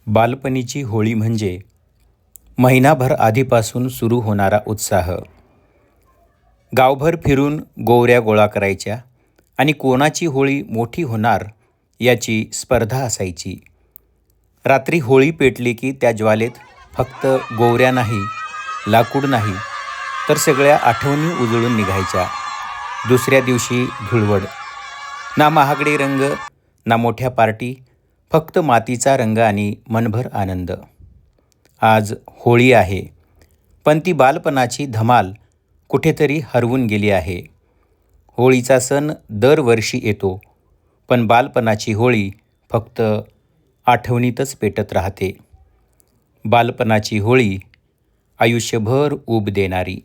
बालपणीची होळी म्हणजे महिनाभर आधीपासून सुरू होणारा उत्साह. गावभर फिरून गोवऱ्या गोळा करायच्या आणि कोणाची होळी मोठी होणार याची स्पर्धा असायची. रात्री होळी पेटली की त्या ज्वालेत फक्त गोवऱ्या नाही, लाकूड नाही, तर सगळ्या आठवणी उजळून निघायच्या. दुसऱ्या दिवशी धुळवड. ना महागडे रंग, ना मोठ्या पार्टी, फक्त मातीचा रंग आणि मनभर आनंद. आज होळी आहे, पण ती बालपणाची धमाल कुठेतरी हरवून गेली आहे. होळीचा सण दरवर्षी येतो, पण बालपणाची होळी फक्त आठवणीतच पेटत राहते. बालपणाची होळी आयुष्यभर ऊब देणारी.